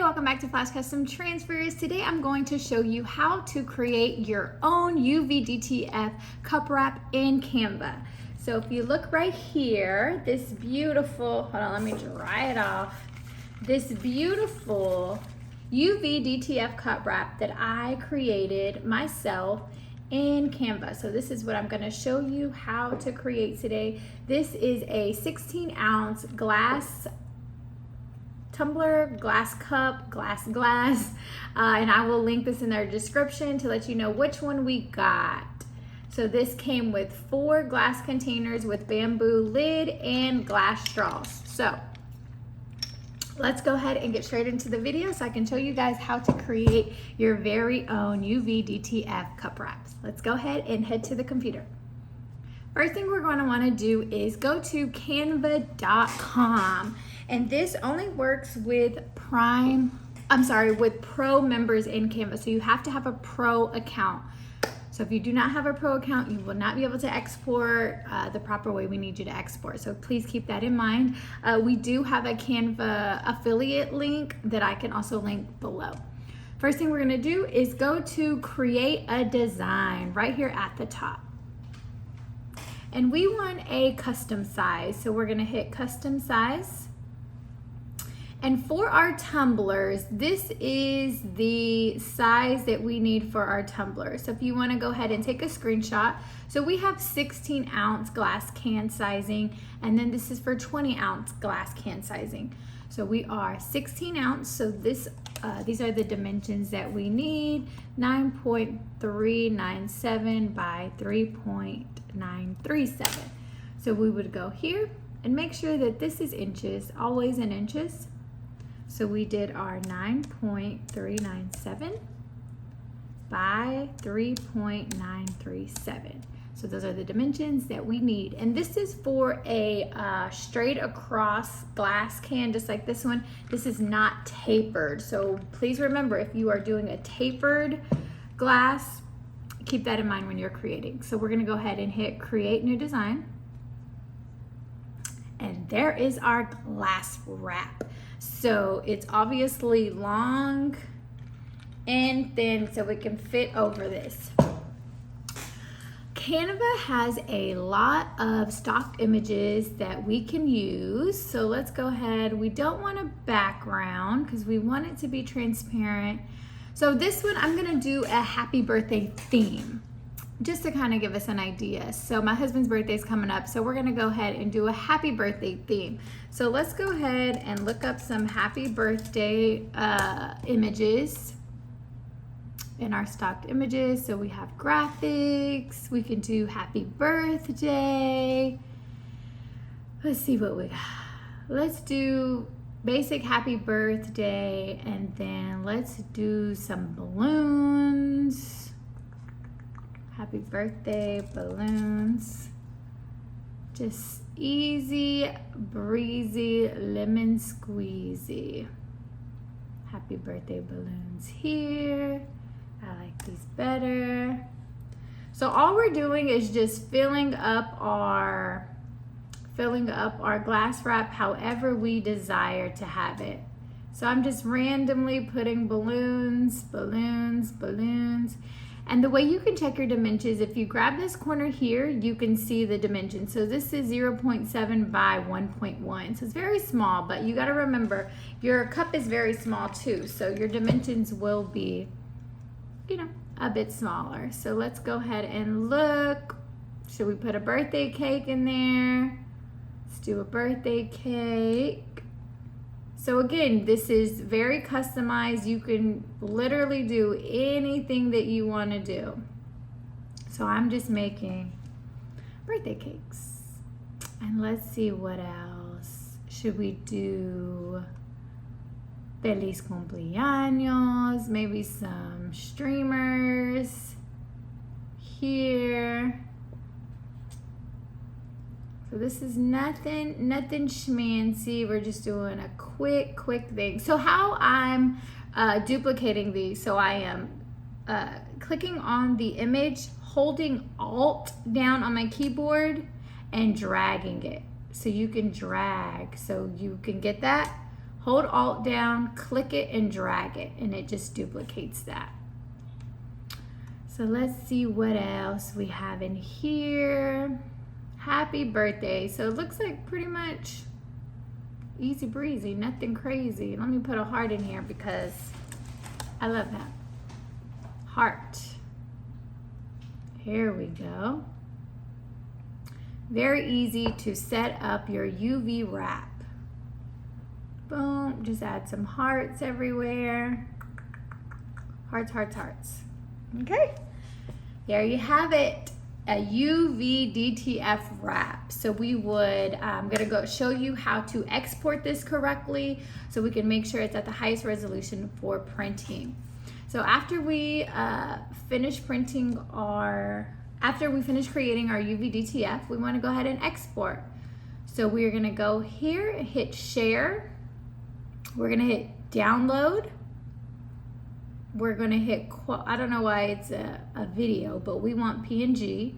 welcome back to Flash Custom Transfers. Today I'm going to show you how to create your own UV DTF cup wrap in Canva. So if you look right here, this beautiful, hold on, let me dry it off. This beautiful UV DTF cup wrap that I created myself in Canva. So this is what I'm going to show you how to create today. This is a 16-ounce glass tumbler, glass cup, glass, and I will link this in their description to let you know which one we got. So this came with 4 glass containers with bamboo lid and glass straws. So let's go ahead and get straight into the video so I can show you guys how to create your very own UV DTF cup wraps. Let's go ahead and head to the computer. First thing we're going to want to do is go to canva.com, and this only works with pro members in Canva. So you have to have a pro account. So if you do not have a pro account, you will not be able to export the proper way we need you to export. So please keep that in mind. We do have a Canva affiliate link that I can also link below. First thing we're gonna do is go to create a design right here at the top. And we want a custom size. So we're gonna hit custom size. And for our tumblers, this is the size that we need for our tumbler. So if you wanna go ahead and take a screenshot. So we have 16-ounce glass can sizing, and then this is for 20-ounce glass can sizing. So we are 16 ounce, so these are the dimensions that we need, 9.397 by 3.937. So we would go here and make sure that this is inches, always in inches. So we did our 9.397 by 3.937. So those are the dimensions that we need. And this is for a straight across glass can, just like this one. This is not tapered. So please remember, if you are doing a tapered glass, keep that in mind when you're creating. So we're gonna go ahead and hit create new design. And there is our glass wrap. So it's obviously long and thin so it can fit over this. Canva has a lot of stock images that we can use. So let's go ahead. We don't want a background because we want it to be transparent. So this one, I'm gonna do a happy birthday theme, just to kind of give us an idea. So my husband's birthday is coming up, so we're gonna go ahead and do a happy birthday theme. So let's go ahead and look up some happy birthday images in our stocked images. So we have graphics, we can do happy birthday. Let's see what we got. Let's do basic happy birthday, and then let's do some balloons. Happy birthday balloons. Just easy breezy lemon squeezy. Happy birthday balloons here. I like these better. So all we're doing is just filling up our glass wrap however we desire to have it. So I'm just randomly putting balloons. And the way you can check your dimensions, if you grab this corner here, you can see the dimensions. So this is 0.7 by 1.1. So it's very small, but you gotta remember, your cup is very small too. So your dimensions will be, a bit smaller. So let's go ahead and look. Should we put a birthday cake in there? Let's do a birthday cake. So again, this is very customized. You can literally do anything that you want to do. So I'm just making birthday cakes. And let's see what else. Should we do Feliz cumpleaños, maybe some streamers here. So this is nothing schmancy. We're just doing a quick thing. So how I'm duplicating these, so I am clicking on the image, holding Alt down on my keyboard and dragging it. So you can drag, so you can get that. hold Alt down, click it and drag it, and it just duplicates that. So let's see what else we have in here. Happy birthday. So it looks like pretty much easy breezy, nothing crazy. Let me put a heart in here because I love that. Heart. Here we go. Very easy to set up your UV wrap. Boom, just add some hearts everywhere. Hearts, hearts, hearts. Okay, there you have it. A UV DTF wrap. So I'm gonna go show you how to export this correctly so we can make sure it's at the highest resolution for printing. So after we finish creating our UV DTF, we wanna go ahead and export. So we're gonna go here and hit share. We're gonna hit download. We're gonna hit, I don't know why it's a video, but we want PNG.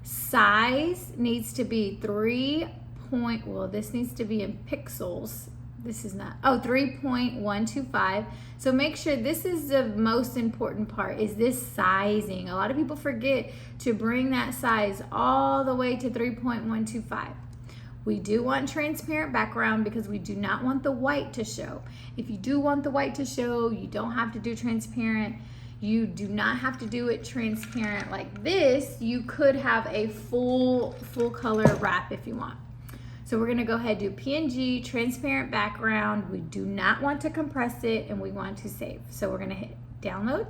Size needs to be this needs to be in pixels. This is not, 3.125. So make sure, this is the most important part, is this sizing. A lot of people forget to bring that size all the way to 3.125. We do want transparent background because we do not want the white to show. If you do want the white to show, you don't have to do transparent. You do not have to do it transparent like this. You could have a full color wrap if you want. So we're gonna go ahead and do PNG, transparent background. We do not want to compress it and we want to save. So we're gonna hit download.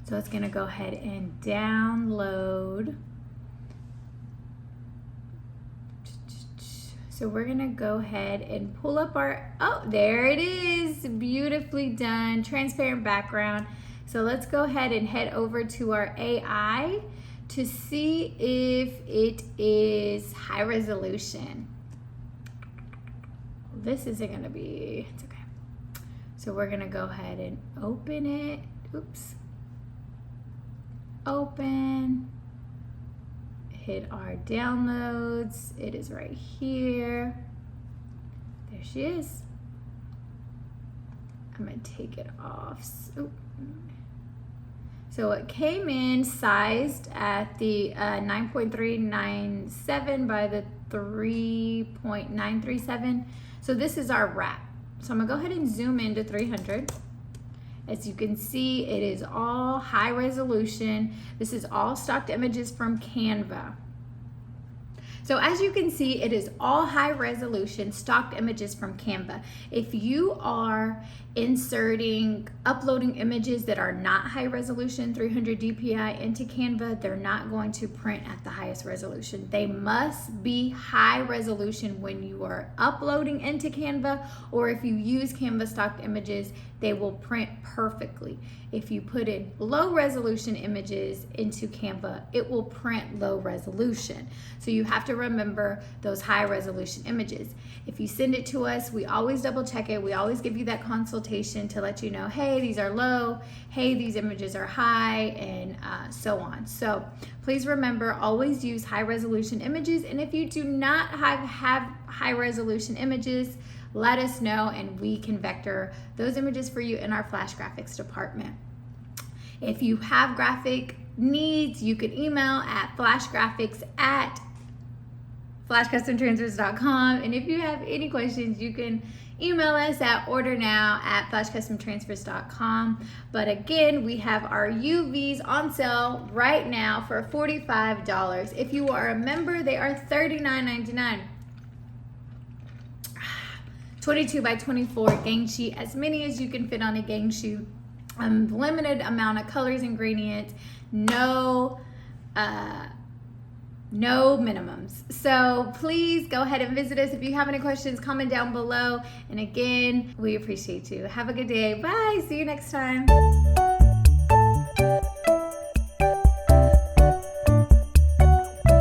So it's gonna go ahead and download. So we're gonna go ahead and pull up there it is, beautifully done, transparent background. So let's go ahead and head over to our AI to see if it is high resolution. This isn't gonna be, it's okay. So we're gonna go ahead and open it, oops. Open. Hit our downloads. It is right here. There she is. I'm gonna take it off. So it came in sized at the 9.397 by the 3.937. So this is our wrap. So I'm gonna go ahead and zoom into 300. As you can see, it is all high resolution. This is all stocked images from Canva. So as you can see, it is all high resolution stocked images from Canva. If you are uploading images that are not high resolution, 300 dpi into Canva, they're not going to print at the highest resolution. They must be high resolution when you are uploading into Canva, or if you use Canva stocked images, they will print perfectly. If you put in low resolution images into Canva, it will print low resolution. So you have to remember those high resolution images. If you send it to us, we always double check it. We always give you that consultation to let you know, hey, these are low, hey, these images are high, and so on. So please remember, always use high resolution images. And if you do not have high resolution images, let us know and we can vector those images for you in our Flash Graphics department. If you have graphic needs, you can email at flashgraphics@flashcustomtransfers.com. And if you have any questions, you can email us at ordernow@flashcustomtransfers.com. But again, we have our UVs on sale right now for $45. If you are a member, they are $39.99. 22 by 24 gang sheet, as many as you can fit on a gang sheet. Limited amount of colors, ingredients, no minimums. So please go ahead and visit us. If you have any questions, comment down below. And again, we appreciate you. Have a good day. Bye. See you next time.